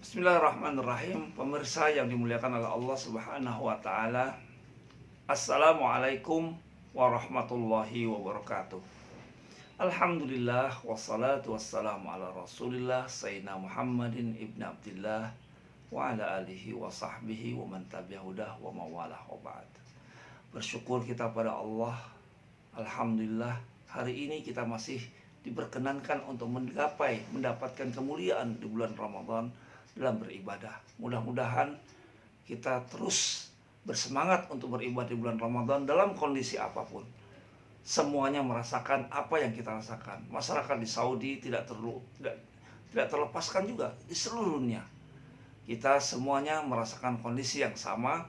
Bismillahirrahmanirrahim. Pemirsa yang dimuliakan oleh Allah Subhanahu wa taala. Assalamualaikum warahmatullahi wabarakatuh. Alhamdulillah wassalatu wassalamu ala Rasulillah Sayyidina Muhammadin ibn Abdillah wa ala alihi wa sahbihi wa man tabi'ahudah wa mawalah wa ba'd. Bersyukur kita pada Allah. Alhamdulillah, hari ini kita masih diperkenankan untuk mendapatkan kemuliaan di bulan Ramadan dalam beribadah. Mudah-mudahan kita terus bersemangat untuk beribadah di bulan Ramadan dalam kondisi apapun. Semuanya merasakan apa yang kita rasakan. Masyarakat di Saudi tidak terlepaskan juga di seluruh dunia. Kita semuanya merasakan kondisi yang sama.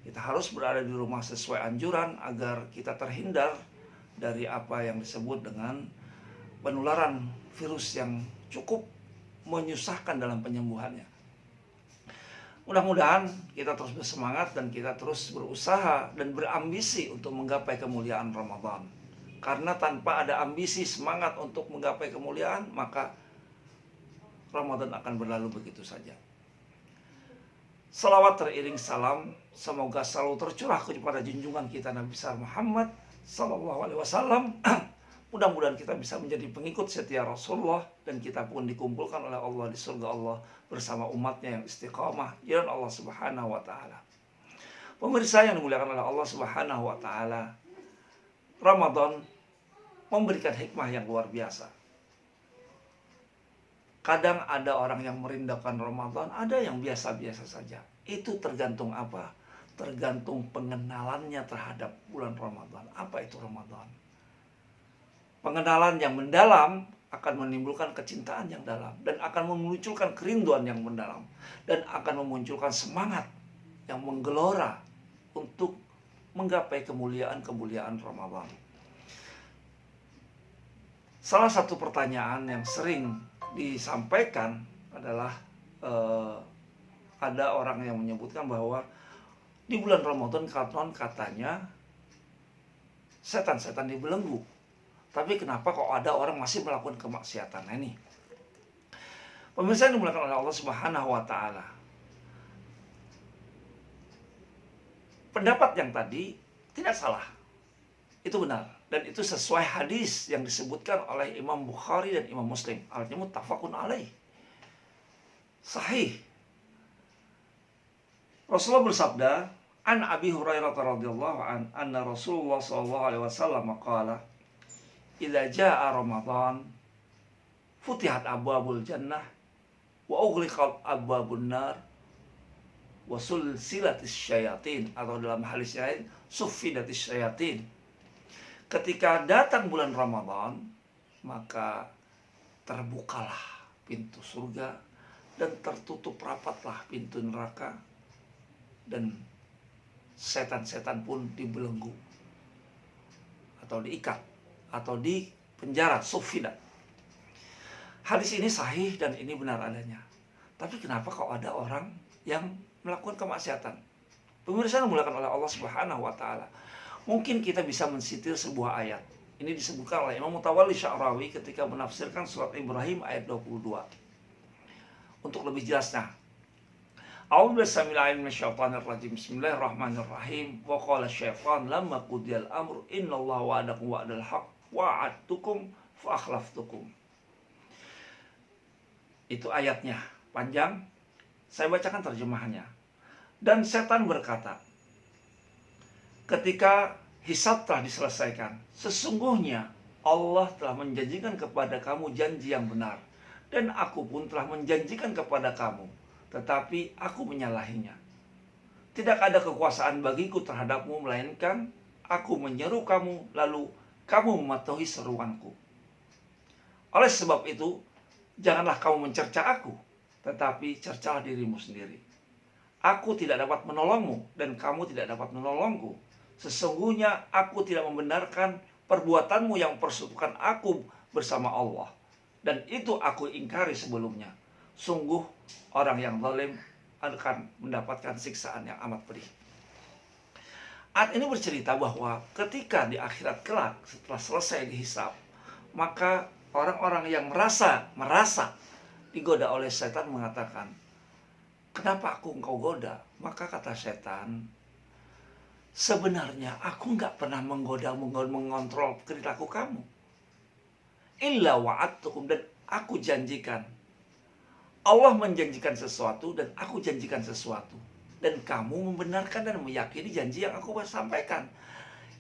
Kita harus berada di rumah sesuai anjuran agar kita terhindar dari apa yang disebut dengan penularan virus yang cukup menyusahkan dalam penyembuhannya. Mudah-mudahan kita terus bersemangat dan kita terus berusaha dan berambisi untuk menggapai kemuliaan Ramadan. Karena tanpa ada ambisi, semangat untuk menggapai kemuliaan, maka Ramadan akan berlalu begitu saja. Salawat teriring salam semoga selalu tercurah kepada junjungan kita Nabi besar Muhammad sallallahu alaihi wasallam. Mudah-mudahan kita bisa menjadi pengikut setia Rasulullah dan kita pun dikumpulkan oleh Allah di surga Allah bersama umatnya yang istiqamah jalan Allah Subhanahu wa taala. Pemirsa yang dimuliakan oleh Allah Subhanahu wa taala, Ramadan memberikan hikmah yang luar biasa. Kadang ada orang yang merindukan Ramadan, ada yang biasa-biasa saja. Itu tergantung apa? Tergantung pengenalannya terhadap bulan Ramadan. Apa itu Ramadan? Pengenalan yang mendalam akan menimbulkan kecintaan yang dalam dan akan memunculkan kerinduan yang mendalam dan akan memunculkan semangat yang menggelora untuk menggapai kemuliaan-kemuliaan Ramadan. Salah satu pertanyaan yang sering disampaikan adalah ada orang yang menyebutkan bahwa di bulan Ramadan katanya setan-setan dibelenggu. Tapi kenapa kok ada orang masih melakukan kemaksiatan ini? Pemirsa yang dimuliakan oleh Allah Subhanahu wa taala. Pendapat yang tadi tidak salah. Itu benar dan itu sesuai hadis yang disebutkan oleh Imam Bukhari dan Imam Muslim. Artinya muttafaqun alaih. Sahih. Rasulullah bersabda, "An Abi Hurairah radhiyallahu an anna Rasulullah sallallahu alaihi wasallam qala idza jaa Ramadan futihat abwabul jannah wa ughliqat abwabun nar wa sulsilatis syayatin," atau dalam hadis lain suffidatis syayatin. Ketika datang bulan Ramadan, maka terbukalah pintu surga dan tertutup rapatlah pintu neraka dan setan-setan pun dibelenggu atau diikat atau di penjara, suffidat. Hadis ini sahih dan ini benar adanya. Tapi kenapa kok ada orang yang melakukan kemaksiatan? Pemirsa yang dimuliakan oleh Allah Subhanahu wa taala. Mungkin kita bisa mensitir sebuah ayat. Ini disebutkan oleh Imam Mutawalli Sya'rawi ketika menafsirkan surat Ibrahim ayat 22. Untuk lebih jelasnya, A'udzubillahi minasyaitonir rajim. Bismillahirrahmanirrahim. Wa qala syaitan lamma qudiyal amru innallaha wa'adakum wa'dal haqq wa'adtukum fa akhlaftukum. Itu ayatnya panjang. Saya bacakan terjemahannya. Dan setan berkata, ketika hisab telah diselesaikan, sesungguhnya Allah telah menjanjikan kepada kamu janji yang benar, dan aku pun telah menjanjikan kepada kamu, tetapi aku menyalahinya. Tidak ada kekuasaan bagiku terhadapmu, melainkan aku menyeru kamu, lalu kamu mematuhi seruanku. Oleh sebab itu, janganlah kamu mencerca aku, tetapi cercalah dirimu sendiri. Aku tidak dapat menolongmu, dan kamu tidak dapat menolongku. Sesungguhnya aku tidak membenarkan perbuatanmu yang persekutukan aku bersama Allah. Dan itu aku ingkari sebelumnya. Sungguh orang yang zalim akan mendapatkan siksaan yang amat pedih. Ayat ini bercerita bahwa ketika di akhirat kelak setelah selesai dihisab, maka orang-orang yang merasa digoda oleh setan mengatakan, kenapa engkau goda? Maka kata setan, sebenarnya aku nggak pernah mengontrol perilaku kamu. Illa wa'adtukum, dan aku janjikan. Allah menjanjikan sesuatu dan aku janjikan sesuatu. Dan kamu membenarkan dan meyakini janji yang aku sampaikan.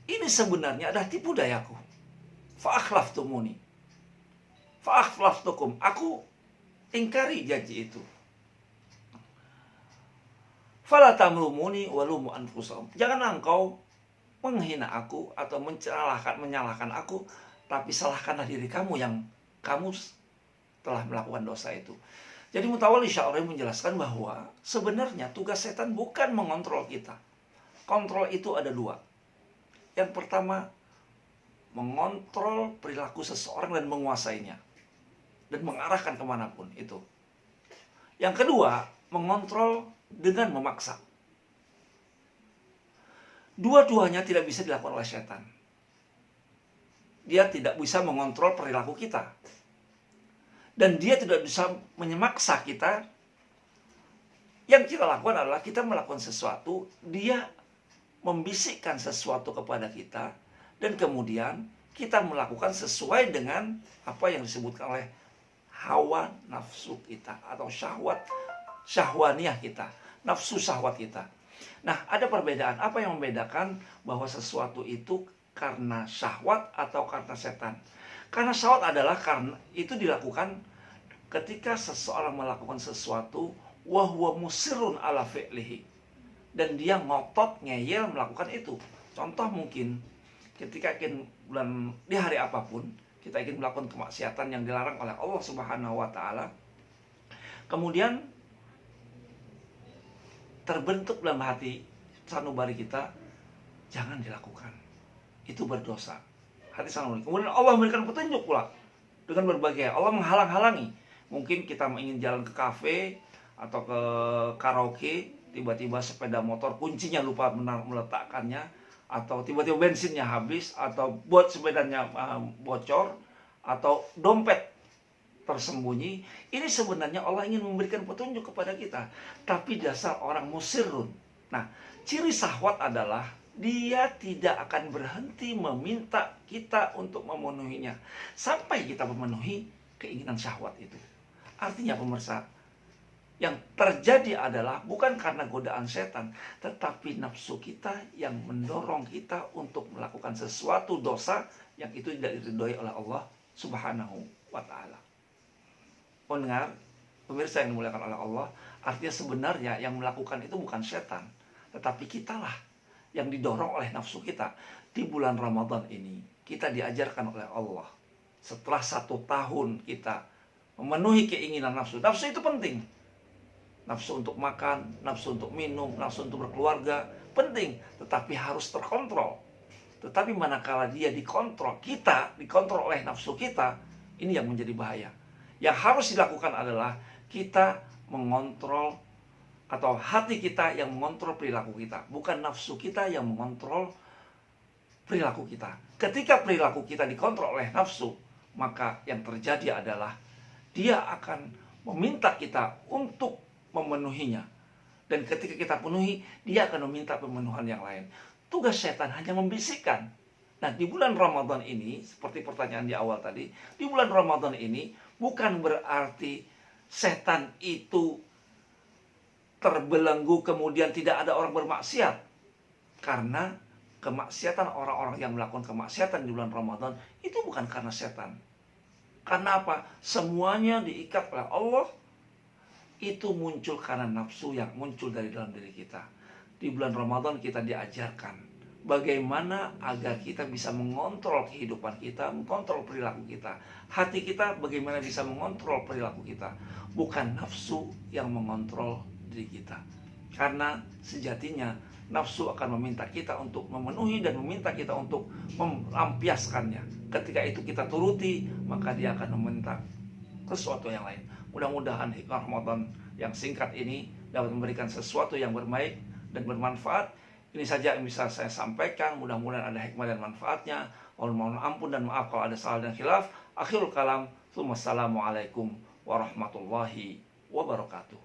Ini sebenarnya adalah tipu dayaku. Fa'akhlaftumuni. Fa'akhlaftukum. Aku ingkari janji itu. Fala tamlumuni walumu anfusakum. Jangan engkau menghina aku atau menyalahkan aku, tapi salahkanlah diri kamu yang kamu telah melakukan dosa itu. Jadi Mutawalli Sya'rawi menjelaskan bahwa sebenarnya tugas setan bukan mengontrol kita. Kontrol itu ada dua. Yang pertama, mengontrol perilaku seseorang dan menguasainya. Dan mengarahkan kemanapun itu. Yang kedua, mengontrol dengan memaksa. Dua-duanya tidak bisa dilakukan oleh setan. Dia tidak bisa mengontrol perilaku kita. Dan dia tidak bisa menyemaksa kita. Yang kita lakukan adalah kita melakukan sesuatu, dia membisikkan sesuatu kepada kita, dan kemudian kita melakukan sesuai dengan apa yang disebutkan oleh hawa nafsu kita atau syahwaniyah kita, nafsu syahwat kita. Nah, ada perbedaan. Apa yang membedakan bahwa sesuatu itu karena syahwat atau karena setan? Karena syahwat adalah karena itu dilakukan ketika seseorang melakukan sesuatu wa huwa musirrun ala fi'lihi, dan dia ngotot ngeyel melakukan itu. Contoh mungkin ketika di hari apapun kita ingin melakukan kemaksiatan yang dilarang oleh Allah Subhanahu wa taala, kemudian terbentuk dalam hati sanubari kita, jangan dilakukan, itu berdosa. Hati sanubari. Kemudian Allah memberikan petunjuk pula dengan berbagai, Allah menghalang-halangi. Mungkin kita ingin jalan ke kafe atau ke karaoke, tiba-tiba sepeda motor kuncinya lupa meletakkannya, atau tiba-tiba bensinnya habis, atau buat sepedanya bocor, atau dompet tersembunyi. Ini sebenarnya Allah ingin memberikan petunjuk kepada kita, tapi dasar orang musirun. Nah, ciri syahwat adalah dia tidak akan berhenti meminta kita untuk memenuhinya sampai kita memenuhi keinginan syahwat itu. Artinya pemirsa, yang terjadi adalah bukan karena godaan setan, tetapi nafsu kita yang mendorong kita untuk melakukan sesuatu dosa yang itu tidak diridhoi oleh Allah Subhanahu wa taala. Pendengar, pemirsa yang dimuliakan oleh Allah, artinya sebenarnya yang melakukan itu bukan setan, tetapi kitalah yang didorong oleh nafsu kita. Di bulan Ramadan ini kita diajarkan oleh Allah, setelah 1 tahun kita memenuhi keinginan nafsu. Nafsu itu penting. Nafsu untuk makan, nafsu untuk minum, nafsu untuk berkeluarga, penting. Tetapi harus terkontrol. Tetapi manakala dia dikontrol, kita dikontrol oleh nafsu kita, ini yang menjadi bahaya. Yang harus dilakukan adalah kita mengontrol, atau hati kita yang mengontrol perilaku kita. Bukan nafsu kita yang mengontrol perilaku kita. Ketika perilaku kita dikontrol oleh nafsu, maka yang terjadi adalah dia akan meminta kita untuk memenuhinya. Dan ketika kita penuhi, dia akan meminta pemenuhan yang lain. Tugas setan hanya membisikkan. Nah, di bulan Ramadan ini, seperti pertanyaan di awal tadi, di bulan Ramadan ini bukan berarti setan itu terbelenggu kemudian tidak ada orang bermaksiat. Karena kemaksiatan orang-orang yang melakukan kemaksiatan di bulan Ramadan itu bukan karena setan. Karena apa? Semuanya diikat oleh Allah. Itu muncul karena nafsu yang muncul dari dalam diri kita. Di bulan Ramadan kita diajarkan bagaimana agar kita bisa mengontrol kehidupan kita, mengontrol perilaku kita. Hati kita bagaimana bisa mengontrol perilaku kita. Bukan nafsu yang mengontrol diri kita. Karena sejatinya nafsu akan meminta kita untuk memenuhi dan meminta kita untuk melampiaskannya. Ketika itu kita turuti, maka dia akan meminta sesuatu yang lain. Mudah-mudahan hikmah Ramadan yang singkat ini dapat memberikan sesuatu yang berbaik dan bermanfaat. Ini saja yang bisa saya sampaikan. Mudah-mudahan ada hikmah dan manfaatnya. Mohon ampun dan maaf kalau ada salah dan khilaf. Akhirul kalam. Wassalamualaikum warahmatullahi wabarakatuh.